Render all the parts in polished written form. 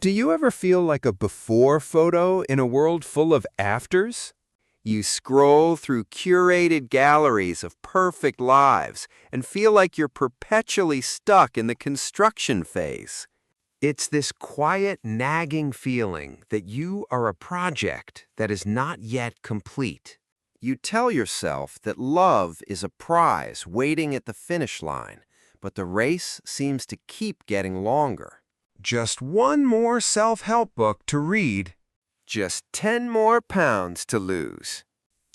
Do you ever feel like a before photo in a world full of afters? You scroll through curated galleries of perfect lives and feel like you're perpetually stuck in the construction phase. It's this quiet, nagging feeling that you are a project that is not yet complete. You tell yourself that love is a prize waiting at the finish line, but the race seems to keep getting longer. Just one more self-help book to read. Just 10 more pounds to lose.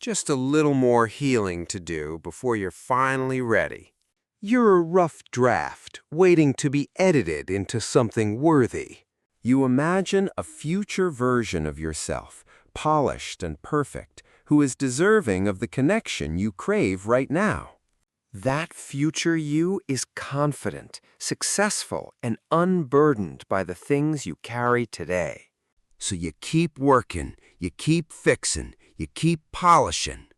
Just a little more healing to do before you're finally ready. You're a rough draft waiting to be edited into something worthy. You imagine a future version of yourself, polished and perfect, who is deserving of the connection you crave right now. That future you is confident, successful, and unburdened by the things you carry today. So you keep working, you keep fixing, you keep polishing.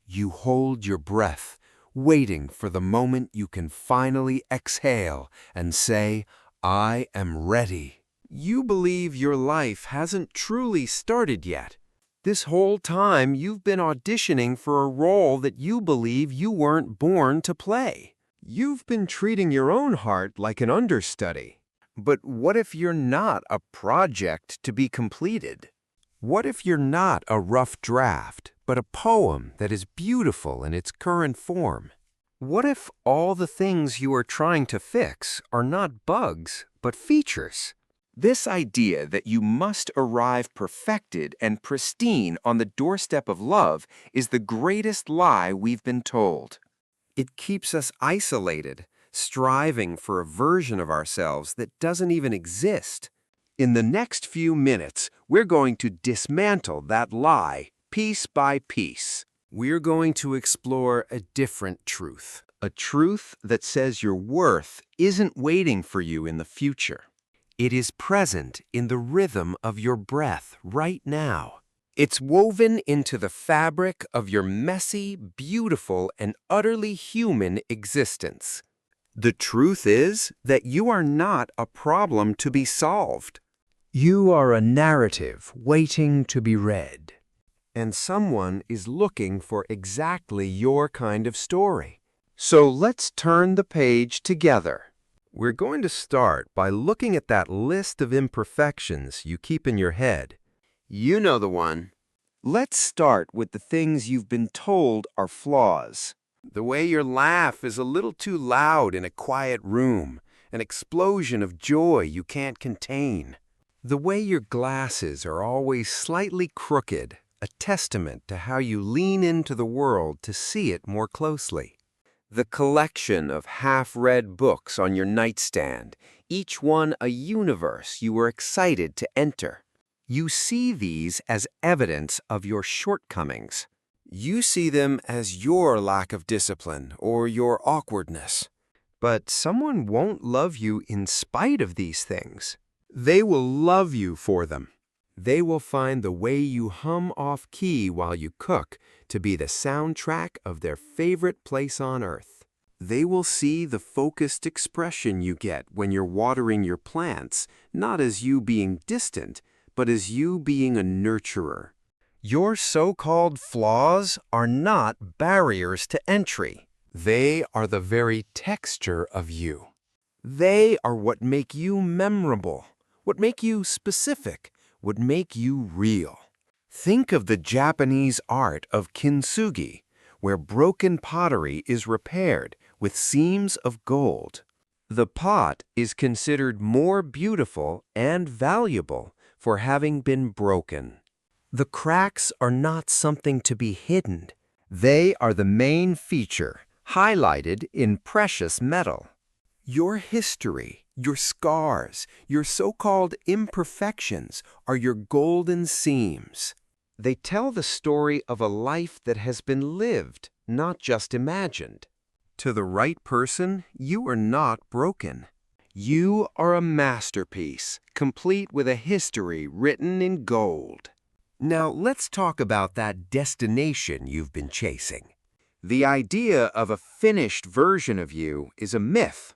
You hold your breath, waiting for the moment you can finally exhale and say, I am ready. You believe your life hasn't truly started yet. This whole time, you've been auditioning for a role that you believe you weren't born to play. You've been treating your own heart like an understudy. But what if you're not a project to be completed? What if you're not a rough draft, but a poem that is beautiful in its current form? What if all the things you are trying to fix are not bugs, but features? This idea that you must arrive perfected and pristine on the doorstep of love is the greatest lie we've been told. It keeps us isolated, striving for a version of ourselves that doesn't even exist. In the next few minutes, we're going to dismantle that lie piece by piece. We're going to explore a different truth, a truth that says your worth isn't waiting for you in the future. It is present in the rhythm of your breath right now. It's woven into the fabric of your messy, beautiful, and utterly human existence. The truth is that you are not a problem to be solved. You are a narrative waiting to be read. And someone is looking for exactly your kind of story. So let's turn the page together. We're going to start by looking at that list of imperfections you keep in your head. You know the one. Let's start with the things you've been told are flaws. The way your laugh is a little too loud in a quiet room, an explosion of joy you can't contain. The way your glasses are always slightly crooked, a testament to how you lean into the world to see it more closely. The collection of half-read books on your nightstand, each one a universe you were excited to enter. You see these as evidence of your shortcomings. You see them as your lack of discipline or your awkwardness. But someone won't love you in spite of these things. They will love you for them. They will find the way you hum off-key while you cook to be the soundtrack of their favorite place on earth. They will see the focused expression you get when you're watering your plants, not as you being distant, but as you being a nurturer. Your so-called flaws are not barriers to entry. They are the very texture of you. They are what make you memorable, what make you specific, what make you real. Think of the Japanese art of kintsugi, where broken pottery is repaired with seams of gold. The pot is considered more beautiful and valuable for having been broken. The cracks are not something to be hidden. They are the main feature, highlighted in precious metal. Your history, your scars, your so-called imperfections are your golden seams. They tell the story of a life that has been lived, not just imagined. To the right person, you are not broken. You are a masterpiece, complete with a history written in gold. Now let's talk about that destination you've been chasing. The idea of a finished version of you is a myth.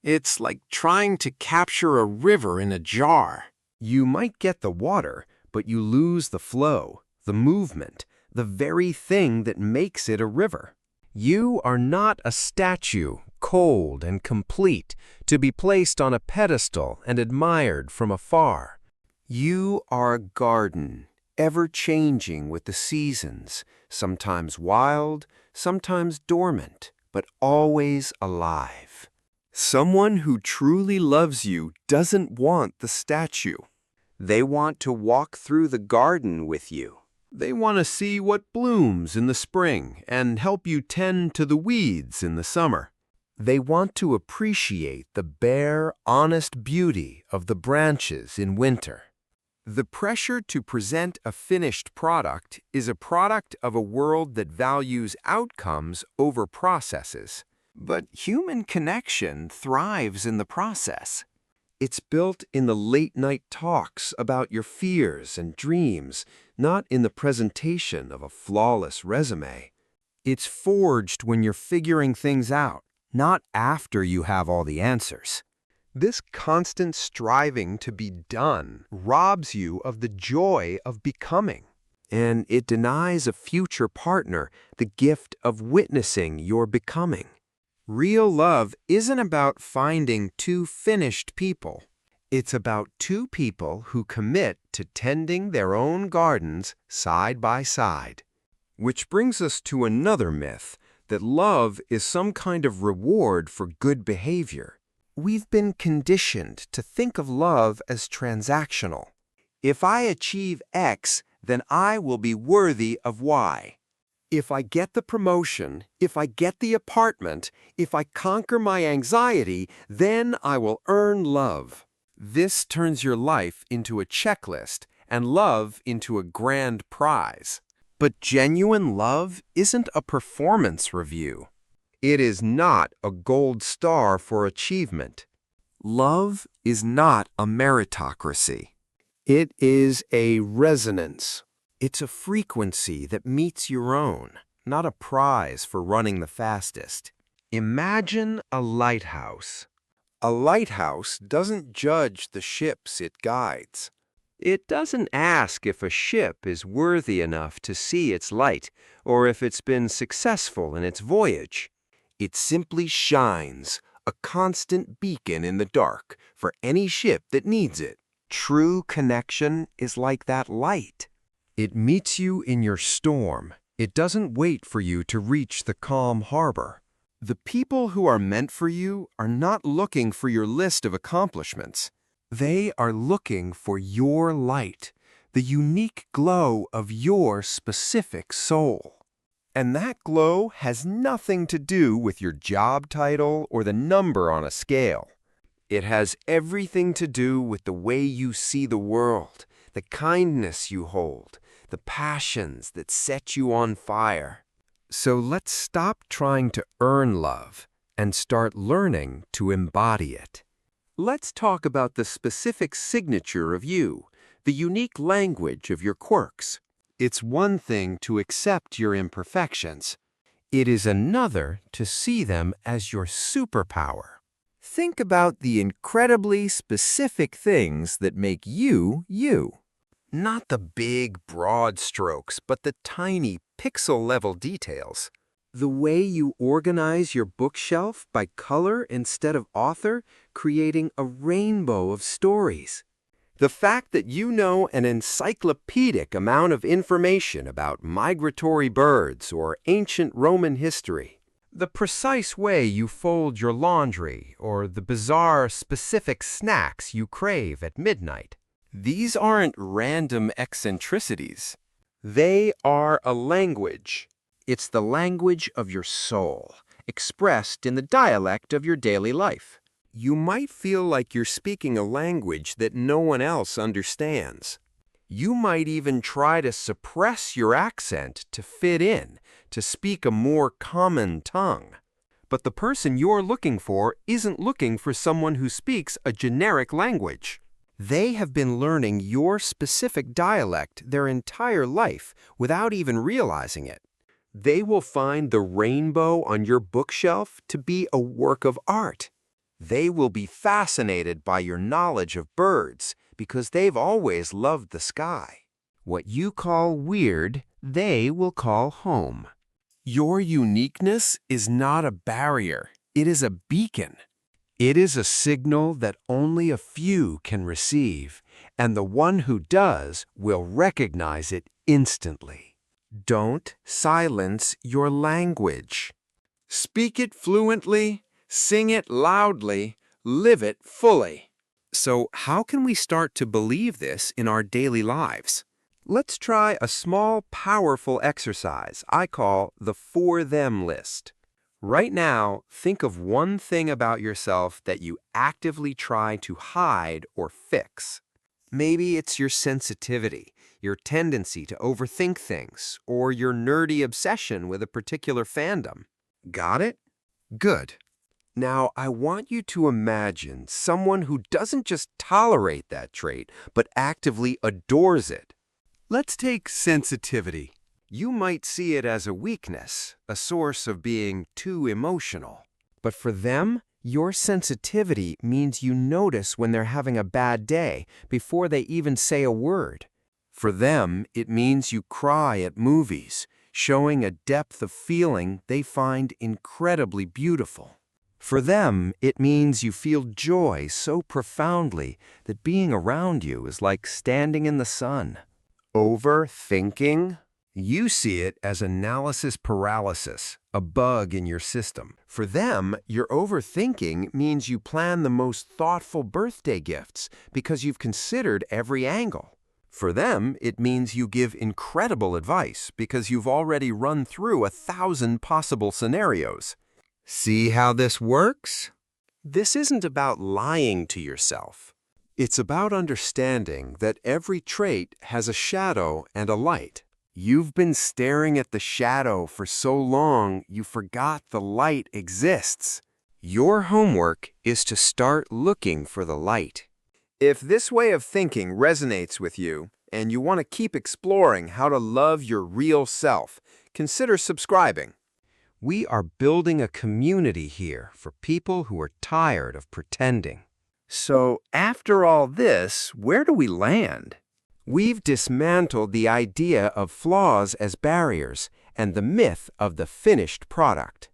It's like trying to capture a river in a jar. You might get the water, but you lose the flow, the movement, the very thing that makes it a river. You are not a statue, cold and complete, to be placed on a pedestal and admired from afar. You are a garden, ever-changing with the seasons, sometimes wild, sometimes dormant, but always alive. Someone who truly loves you doesn't want the statue. They want to walk through the garden with you. They want to see what blooms in the spring and help you tend to the weeds in the summer. They want to appreciate the bare, honest beauty of the branches in winter. The pressure to present a finished product is a product of a world that values outcomes over processes. But human connection thrives in the process. It's built in the late-night talks about your fears and dreams, not in the presentation of a flawless resume. It's forged when you're figuring things out, not after you have all the answers. This constant striving to be done robs you of the joy of becoming, and it denies a future partner the gift of witnessing your becoming. Real love isn't about finding two finished people. It's about two people who commit to tending their own gardens side by side. Which brings us to another myth, that love is some kind of reward for good behavior. We've been conditioned to think of love as transactional. If I achieve X, then I will be worthy of Y. If I get the promotion, if I get the apartment, if I conquer my anxiety, then I will earn love. This turns your life into a checklist and love into a grand prize. But genuine love isn't a performance review. It is not a gold star for achievement. Love is not a meritocracy. It is a resonance. It's a frequency that meets your own, not a prize for running the fastest. Imagine a lighthouse. A lighthouse doesn't judge the ships it guides. It doesn't ask if a ship is worthy enough to see its light or if it's been successful in its voyage. It simply shines, a constant beacon in the dark for any ship that needs it. True connection is like that light. It meets you in your storm. It doesn't wait for you to reach the calm harbor. The people who are meant for you are not looking for your list of accomplishments. They are looking for your light, the unique glow of your specific soul. And that glow has nothing to do with your job title or the number on a scale. It has everything to do with the way you see the world, the kindness you hold, the passions that set you on fire. So let's stop trying to earn love and start learning to embody it. Let's talk about the specific signature of you, the unique language of your quirks. It's one thing to accept your imperfections. It is another to see them as your superpower. Think about the incredibly specific things that make you, you. Not the big, broad strokes, but the tiny, pixel-level details. The way you organize your bookshelf by color instead of author, creating a rainbow of stories. The fact that you know an encyclopedic amount of information about migratory birds or ancient Roman history. The precise way you fold your laundry or the bizarre, specific snacks you crave at midnight. These aren't random eccentricities. They are a language. It's the language of your soul, expressed in the dialect of your daily life. You might feel like you're speaking a language that no one else understands. You might even try to suppress your accent to fit in, to speak a more common tongue. But the person you're looking for isn't looking for someone who speaks a generic language. They have been learning your specific dialect their entire life without even realizing it. They will find the rainbow on your bookshelf to be a work of art. They will be fascinated by your knowledge of birds because they've always loved the sky. What you call weird, they will call home. Your uniqueness is not a barrier. It is a beacon. It is a signal that only a few can receive, and the one who does will recognize it instantly. Don't silence your language. Speak it fluently, sing it loudly, live it fully. So how can we start to believe this in our daily lives? Let's try a small, powerful exercise I call the For Them list. Right now, think of one thing about yourself that you actively try to hide or fix. Maybe it's your sensitivity, your tendency to overthink things, or your nerdy obsession with a particular fandom. Got it? Good. Now, I want you to imagine someone who doesn't just tolerate that trait, but actively adores it. Let's take sensitivity. You might see it as a weakness, a source of being too emotional. But for them, your sensitivity means you notice when they're having a bad day before they even say a word. For them, it means you cry at movies, showing a depth of feeling they find incredibly beautiful. For them, it means you feel joy so profoundly that being around you is like standing in the sun. Overthinking? You see it as analysis paralysis, a bug in your system. For them, your overthinking means you plan the most thoughtful birthday gifts because you've considered every angle. For them, it means you give incredible advice because you've already run through 1,000 possible scenarios. See how this works? This isn't about lying to yourself. It's about understanding that every trait has a shadow and a light. You've been staring at the shadow for so long you forgot the light exists. Your homework is to start looking for the light. If this way of thinking resonates with you, and you want to keep exploring how to love your real self, consider subscribing. We are building a community here for people who are tired of pretending. So, after all this, where do we land? We've dismantled the idea of flaws as barriers and the myth of the finished product.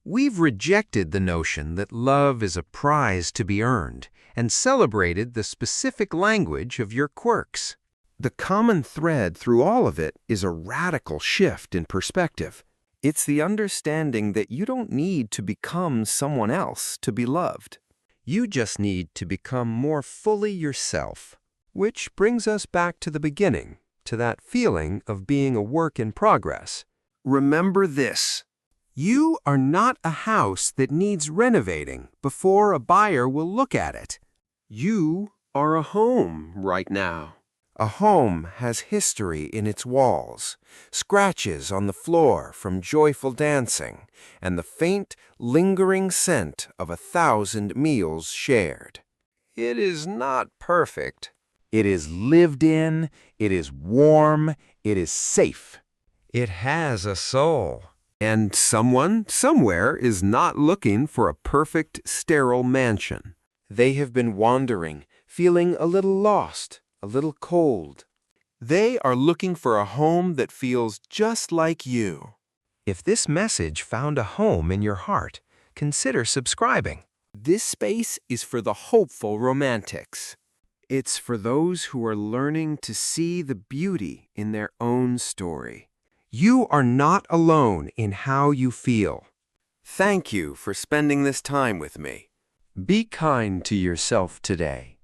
We've rejected the notion that love is a prize to be earned and celebrated the specific language of your quirks. The common thread through all of it is a radical shift in perspective. It's the understanding that you don't need to become someone else to be loved. You just need to become more fully yourself. Which brings us back to the beginning, to that feeling of being a work in progress. Remember this: you are not a house that needs renovating before a buyer will look at it. You are a home right now. A home has history in its walls, scratches on the floor from joyful dancing, and the faint, lingering scent of 1,000 meals shared. It is not perfect. It is lived in, it is warm, it is safe. It has a soul. And someone, somewhere, is not looking for a perfect, sterile mansion. They have been wandering, feeling a little lost, a little cold. They are looking for a home that feels just like you. If this message found a home in your heart, consider subscribing. This space is for the hopeful romantics. It's for those who are learning to see the beauty in their own story. You are not alone in how you feel. Thank you for spending this time with me. Be kind to yourself today.